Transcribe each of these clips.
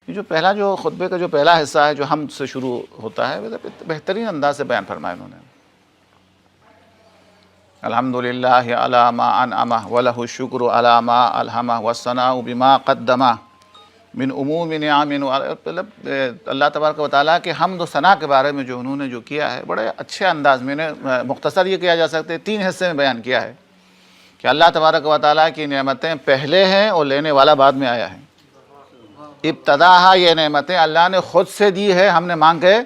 جو پہلا جو خطبے کا جو پہلا حصہ ہے جو حمد سے شروع ہوتا ہے بہترین انداز سے بیان فرمایا انہوں نے. الحمدللہ علی ما انعم ولہ الشکر علی ما الہم والثناء بما قدم من عموم نعم. مطلب اللہ تبارک و تعالیٰ کے حمد و ثنا کے بارے میں جو انہوں نے جو کیا ہے بڑے اچھے انداز میں نے مختصر یہ کیا جا سکتا ہے 3 حصے میں بیان کیا ہے کہ اللہ تبارک و تعالیٰ کی نعمتیں پہلے ہیں اور لینے والا بعد میں آیا ہے. ابتدا یہ نعمتیں اللہ نے خود سے دی ہے, ہم نے مانگ کے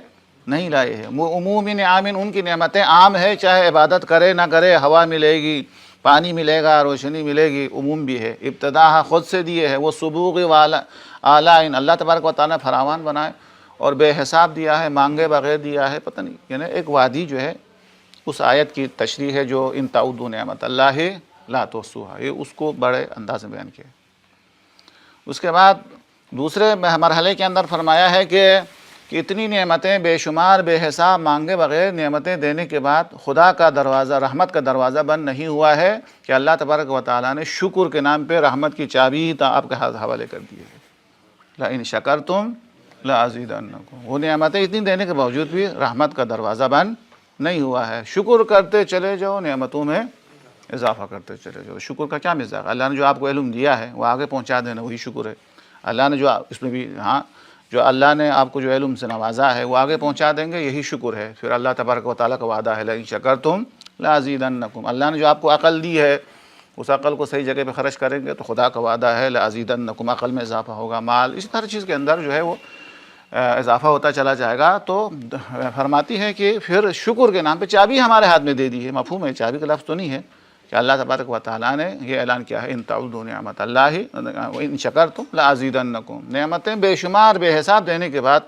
نہیں لائے ہیں. وہ عمومی نعم, ان کی نعمتیں عام ہے, چاہے عبادت کرے نہ کرے, ہوا ملے گی, پانی ملے گا, روشنی ملے گی, عموم بھی ہے. ابتدا خود سے دیے ہے. وہ سبوغ والا اعلیٰ, اللہ تبارک و تعالیٰ نے فراوان بنائے اور بے حساب دیا ہے, مانگے بغیر دیا ہے. پتہ نہیں یعنی ایک وادی جو ہے اس آیت کی تشریح ہے جو ان تعدوا نعمت اللہ لا تحصوها, یہ اس کو بڑے انداز میں بیان کیا. اس کے بعد دوسرے مرحلے کے اندر فرمایا ہے کہ اتنی نعمتیں بے شمار بے حساب مانگے بغیر نعمتیں دینے کے بعد خدا کا دروازہ, رحمت کا دروازہ بند نہیں ہوا ہے کہ اللہ تبارک و تعالیٰ نے شکر کے نام پہ رحمت کی چابی آپ کے ہاتھ حوالے کر دی ہے. لئن شکرتم لازیدنکم, وہ نعمتیں اتنی دینے کے باوجود بھی رحمت کا دروازہ بند نہیں ہوا ہے. شکر کرتے چلے جاؤ, نعمتوں میں اضافہ کرتے چلے جاؤ. شکر کا کیا مزاج, اللہ نے جو آپ کو علم دیا ہے وہ آگے پہنچا دینا وہی شکر ہے. اللہ نے جو اس میں بھی جو اللہ نے آپ کو جو علم سے نوازا ہے وہ آگے پہنچا دیں گے, یہی شکر ہے. پھر اللہ تبارک و تعالیٰ کا وعدہ ہے لئن شکرتم لازیدنکم, اللہ نے جو آپ کو عقل دی ہے اس عقل کو صحیح جگہ پہ خرچ کریں گے تو خدا کا وعدہ ہے لازیدنکم, عقل میں اضافہ ہوگا, مال, اس ہر چیز کے اندر جو ہے وہ اضافہ ہوتا چلا جائے گا. تو فرماتی ہے کہ پھر شکر کے نام پہ چابی ہمارے ہاتھ میں دے دی ہے. مفہوم ہے, چابی کا لفظ تو نہیں ہے کہ اللہ تبارک و تعالیٰ نے یہ اعلان کیا ہے ان تعدوا نعمت اللہ ان شکرتم لازیدنکم, نعمتیں بے شمار بے حساب دینے کے بعد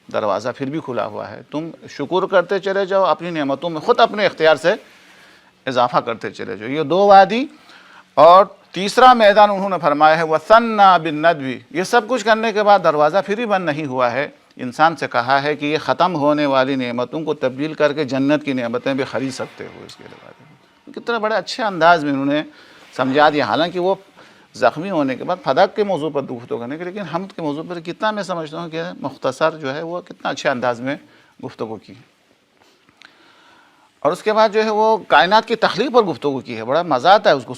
دروازہ پھر بھی کھلا ہوا ہے. تم شکر کرتے چلے جاؤ, اپنی نعمتوں میں خود اپنے اختیار سے اضافہ کرتے چلے جاؤ. یہ 2 وادی. اور تیسرا میدان انہوں نے فرمایا ہے وَثَنَّا بِالنَّدْوِ, یہ سب کچھ کرنے کے بعد دروازہ پھر بھی بند نہیں ہوا ہے. انسان سے کہا ہے کہ یہ ختم ہونے والی نعمتوں کو تبدیل کر کے جنت کی نعمتیں بھی خرید سکتے ہو. اس کے بعد کتنا بڑے اچھے انداز میں انہوں نے سمجھا دیا. حالانکہ وہ زخمی ہونے کے بعد فدق کے موضوع پر گفتگو کرنے کے, لیکن حمد کے موضوع پر کتنا میں سمجھتا ہوں کہ مختصر جو ہے وہ کتنا اچھے انداز میں گفتگو کی. اور اس کے بعد جو ہے وہ کائنات کی تخلیق پر گفتگو کی ہے. بڑا مزہ آتا ہے اس کو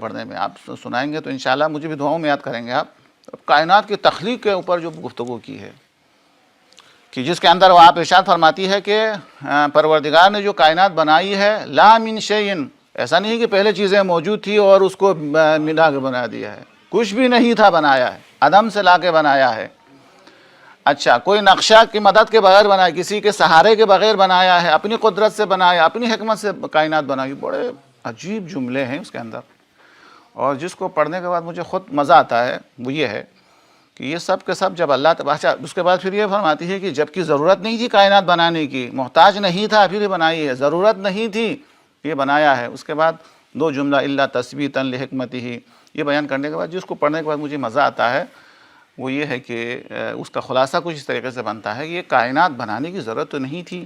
پڑھنے میں. آپ سنائیں گے تو انشاءاللہ مجھے بھی دعاؤں میں یاد کریں گے آپ. کائنات کی تخلیق کے اوپر جو گفتگو کی ہے کہ جس کے اندر وہ آپ ارشاد فرماتی ہے کہ پروردگار نے جو کائنات بنائی ہے لا من شیئن, ایسا نہیں کہ پہلے چیزیں موجود تھی اور اس کو ملا کے بنا دیا ہے. کچھ بھی نہیں تھا, بنایا ہے, عدم سے لا کے بنایا ہے. اچھا, کوئی نقشہ کی مدد کے بغیر بنایا, کسی کے سہارے کے بغیر بنایا ہے, اپنی قدرت سے بنایا, اپنی حکمت سے کائنات بنائی. بڑے عجیب جملے ہیں اس کے اندر, اور جس کو پڑھنے کے بعد مجھے خود مزہ آتا ہے وہ یہ ہے کہ یہ سب کے سب جب اللہ تبارک, اس کے بعد پھر یہ فرماتی ہے کہ جب کی ضرورت نہیں تھی کائنات بنانے کی, محتاج نہیں تھا پھر یہ بنائی ہے, ضرورت نہیں تھی یہ بنایا ہے. اس کے بعد 2 جملہ الا تثبیتا لحکمتہ, یہ بیان کرنے کے بعد جس کو پڑھنے کے بعد مجھے مزہ آتا ہے وہ یہ ہے کہ اس کا خلاصہ کچھ اس طریقے سے بنتا ہے کہ یہ کائنات بنانے کی ضرورت تو نہیں تھی,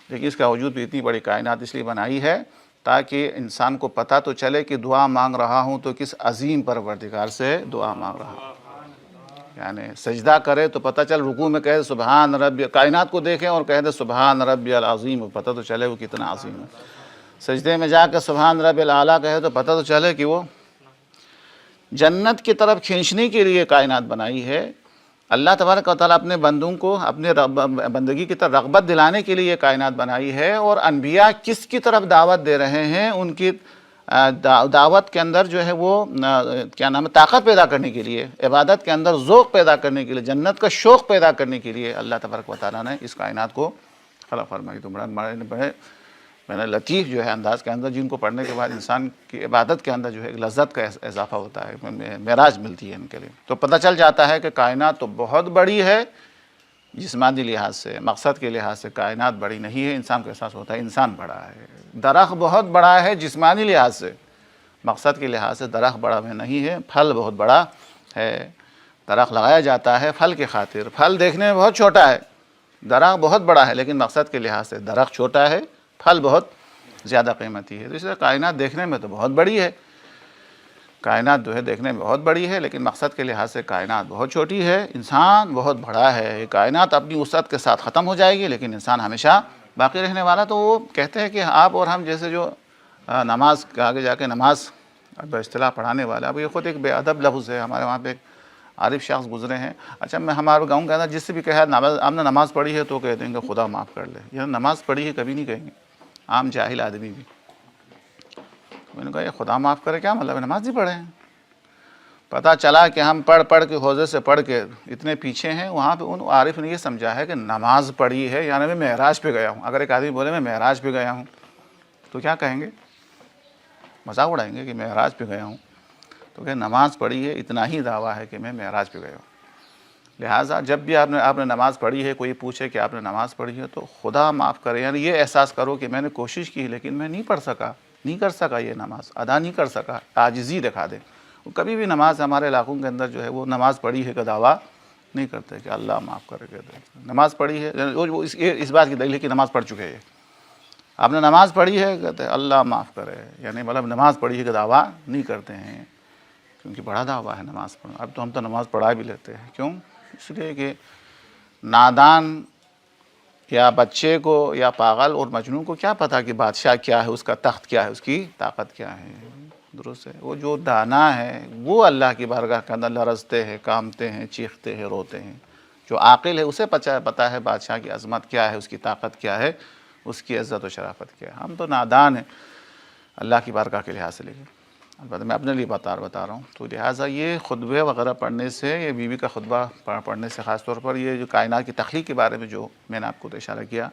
لیکن اس کا وجود بھی اتنی بڑی کائنات اس لیے بنائی ہے تاکہ انسان کو پتہ تو چلے کہ دعا مانگ رہا ہوں تو کس عظیم پروردگار سے دعا مانگ رہا ہوں. یعنی سجدہ کرے تو پتہ چل, رکوع میں کہے سبحان ربی, کائنات کو دیکھیں اور کہہ دے سبحان ربی العظیم, پتہ تو چلے وہ کتنا عظیم ہے. سجدے میں جا کے سبحان ربی الاعلیٰ کہے تو پتہ تو چلے کہ وہ جنت کی طرف کھینچنے کے لیے کائنات بنائی ہے. اللہ تبارک و تعالیٰ اپنے بندوں کو اپنے بندگی کی طرف رغبت دلانے کے لیے یہ کائنات بنائی ہے. اور انبیاء کس کی طرف دعوت دے رہے ہیں, ان کی دعوت کے اندر جو ہے وہ کیا نام ہے, طاقت پیدا کرنے کے لیے, عبادت کے اندر ذوق پیدا کرنے کے لیے, جنت کا شوق پیدا کرنے کے لیے اللہ تبارک و تعالیٰ نے اس کائنات کو خلق فرمائی. تو بڑے میں نے لطیف جو ہے انداز کے اندر, جن کو پڑھنے کے بعد انسان کی عبادت کے اندر جو ہے ایک لذت کا اضافہ ہوتا ہے, معراج ملتی ہے ان کے لیے. تو پتہ چل جاتا ہے کہ کائنات تو بہت بڑی ہے جسمانی لحاظ سے, مقصد کے لحاظ سے کائنات بڑی نہیں ہے. انسان کو احساس ہوتا ہے انسان بڑا ہے. درخت بہت بڑا ہے جسمانی لحاظ سے, مقصد کے لحاظ سے درخت بڑا میں نہیں ہے. پھل بہت بڑا ہے, درخت لگایا جاتا ہے پھل کی خاطر, پھل دیکھنے میں بہت چھوٹا ہے, درخت بہت بڑا ہے لیکن مقصد کے لحاظ سے درخت چھوٹا ہے, پھل بہت زیادہ قیمتی ہے. تو اس لیے کائنات دیکھنے میں تو بہت بڑی ہے. کائنات جو ہے دیکھنے میں بہت بڑی ہے، لیکن مقصد کے لحاظ سے کائنات بہت چھوٹی ہے، انسان بہت بڑا ہے۔ یہ کائنات اپنی وسعت کے ساتھ ختم ہو جائے گی، لیکن انسان ہمیشہ باقی رہنے والا۔ تو وہ کہتے ہیں کہ آپ اور ہم جیسے جو نماز کے آگے جا کے نماز باصطلاح پڑھانے والا، اب یہ خود ایک بے ادب لفظ ہے۔ ہمارے وہاں پہ ایک عارف شخص گزرے ہیں، اچھا میں ہمارے گاؤں کہتا جس سے بھی کہا آپ نے نماز پڑھی ہے تو کہہ دیں گے خدا معاف کر لے، یہ نماز پڑھی ہے کبھی نہیں کہیں گے، عام جاہل آدمی بھی۔ میں نے کہا یہ خدا معاف کرے کیا مطلب ہے، نماز ہی پڑھے ہیں۔ پتہ چلا کہ ہم پڑھ کے حوضے سے پڑھ کے اتنے پیچھے ہیں، وہاں پہ ان عارف نے یہ سمجھا ہے کہ نماز پڑھی ہے یعنی میں معراج پہ گیا ہوں۔ اگر ایک آدمی بولے میں معراج پہ گیا ہوں تو کیا کہیں گے، مذاق اڑائیں گے کہ معراج پہ گیا ہوں، تو کہ نماز پڑھی ہے اتنا ہی دعویٰ ہے کہ میں معراج پہ گیا ہوں۔ لہٰذا جب بھی آپ نے نماز پڑھی ہے، کوئی پوچھے کہ آپ نے نماز پڑھی ہے تو خدا معاف کرے، یعنی یہ احساس کرو کہ میں نے کوشش کی لیکن میں نہیں پڑھ سکا، نہیں کر سکا، یہ نماز ادا نہیں کر سکا، عاجزی دکھا دے۔ کبھی بھی نماز ہمارے علاقوں کے اندر جو ہے وہ نماز پڑھی ہے کا دعویٰ نہیں کرتے کہ اللہ معاف کرے، کہتے ہیں نماز پڑھی ہے، وہ اس بات کی دلیل ہے کہ نماز پڑھ چکے ہیں۔ آپ نے نماز پڑھی ہے، کہتے ہیں اللہ معاف کرے، یعنی مطلب نماز پڑھی ہے کا دعویٰ نہیں کرتے ہیں، کیونکہ بڑا دعویٰ ہے نماز پڑھنا۔ اب تو ہم تو نماز پڑھا بھی لیتے ہیں، کیوں؟ اس لیے کہ نادان یا بچے کو یا پاگل اور مجنون کو کیا پتا کہ بادشاہ کیا ہے، اس کا تخت کیا ہے، اس کی طاقت کیا ہے۔ درست ہے، وہ جو دانا ہے وہ اللہ کی بارگاہ کے اندر لرزتے ہیں، کامتے ہیں، چیختے ہیں، روتے ہیں۔ جو عاقل ہے اسے پتہ ہے بادشاہ کی عظمت کیا ہے، اس کی طاقت کیا ہے، اس کی عزت و شرافت کیا ہے۔ ہم تو نادان ہیں اللہ کی بارگاہ کے لحاظ سے، لیکن البتہ میں اپنے لیے بتا رہا ہوں۔ تو لہٰذا یہ خطبے وغیرہ پڑھنے سے، یہ بیوی کا خطبہ پڑھنے سے، خاص طور پر یہ جو کائنات کی تخلیق کے بارے میں جو میں نے آپ کو اشارہ کیا،